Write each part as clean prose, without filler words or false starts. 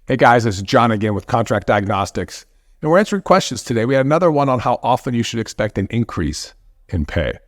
Hey guys, it's John again with Contract Diagnostics, and we're answering questions today. We had another one on how often you should expect an increase in pay.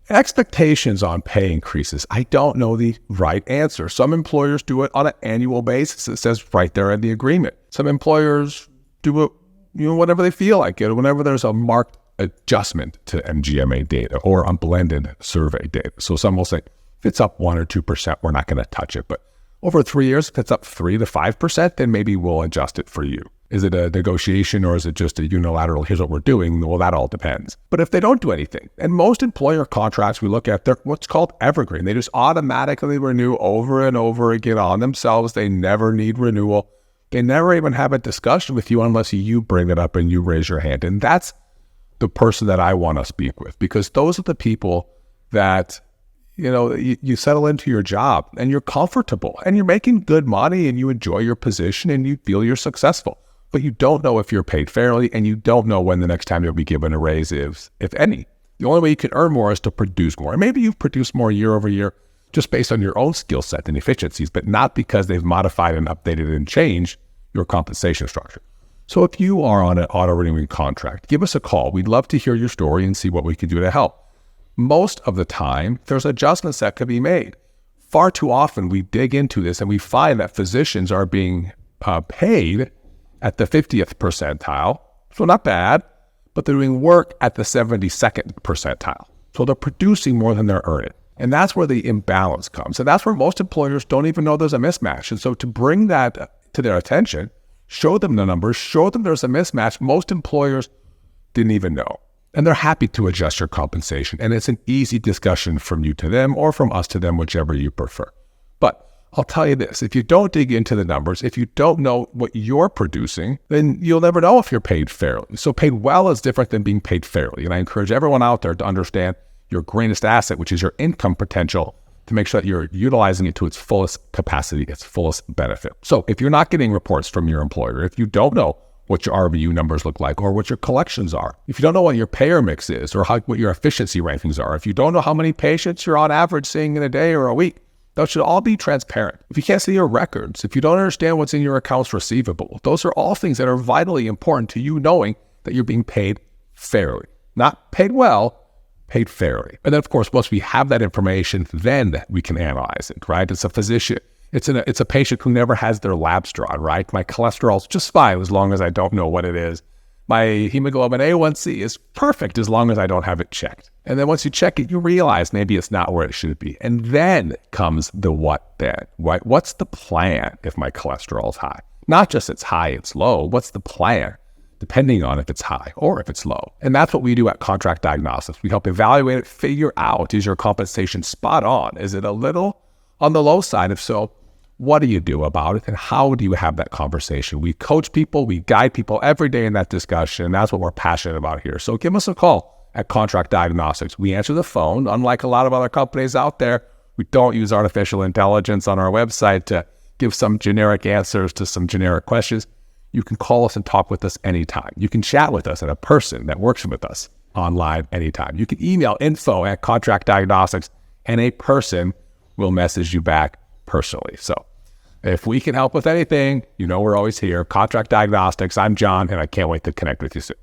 Expectations on pay increases. I don't know the right answer. Some employers do it on an annual basis. It says right there in the agreement. Some employers do it, whenever they feel like it, whenever there's a marked adjustment to MGMA data or on blended survey data. So some will say, if it's up 1 or 2%, we're not going to touch it. But over 3 years, if it's up 3 to 5%, then maybe we'll adjust it for you. Is it a negotiation or is it just a unilateral, here's what we're doing? Well, that all depends. But if they don't do anything, and most employer contracts we look at, they're what's called Evergreen. They just automatically renew over and over again on themselves. They never need renewal. They never even have a discussion with you unless you bring it up and you raise your hand. And that's the person that I want to speak with, because those are the people that, you settle into your job and you're comfortable and you're making good money and you enjoy your position and you feel you're successful. But you don't know if you're paid fairly, and you don't know when the next time you'll be given a raise is, if any. The only way you can earn more is to produce more. And maybe you've produced more year over year just based on your own skill set and efficiencies, but not because they've modified and updated and changed your compensation structure. So if you are on an auto-renewing contract, give us a call. We'd love to hear your story and see what we can do to help. Most of the time, there's adjustments that could be made. Far too often, we dig into this and we find that physicians are being paid at the 50th percentile, so not bad, but they're doing work at the 72nd percentile. So they're producing more than they're earning. And that's where the imbalance comes. And that's where most employers don't even know there's a mismatch. And so to bring that to their attention, show them the numbers, show them there's a mismatch, most employers didn't even know. And they're happy to adjust your compensation. And it's an easy discussion from you to them or from us to them, whichever you prefer. But I'll tell you this, if you don't dig into the numbers, if you don't know what you're producing, then you'll never know if you're paid fairly. So paid well is different than being paid fairly. And I encourage everyone out there to understand your greatest asset, which is your income potential, to make sure that you're utilizing it to its fullest capacity, its fullest benefit. So if you're not getting reports from your employer, if you don't know what your RVU numbers look like or what your collections are, if you don't know what your payer mix is or what your efficiency rankings are, if you don't know how many patients you're on average seeing in a day or a week, those should all be transparent. If you can't see your records, if you don't understand what's in your accounts receivable, those are all things that are vitally important to you knowing that you're being paid fairly. Not paid well, paid fairly. And then, of course, once we have that information, then we can analyze it, right? It's a physician. It's a patient who never has their labs drawn, right? My cholesterol's just fine as long as I don't know what it is. My hemoglobin A1C is perfect as long as I don't have it checked. And then once you check it, you realize maybe it's not where it should be. And then comes the what then, right? What's the plan if my cholesterol is high? Not just it's high, it's low. What's the plan? Depending on if it's high or if it's low. And that's what we do at Contract Diagnostics. We help evaluate it, figure out, is your compensation spot on? Is it a little on the low side? If so, what do you do about it? And how do you have that conversation? We coach people, we guide people every day in that discussion. And that's what we're passionate about here. So give us a call at Contract Diagnostics. We answer the phone. Unlike a lot of other companies out there, we don't use artificial intelligence on our website to give some generic answers to some generic questions. You can call us and talk with us anytime. You can chat with us and a person that works with us online anytime. You can email info@Contract Diagnostics and a person will message you back personally. So if we can help with anything, we're always here. Contract Diagnostics. I'm John, and I can't wait to connect with you soon.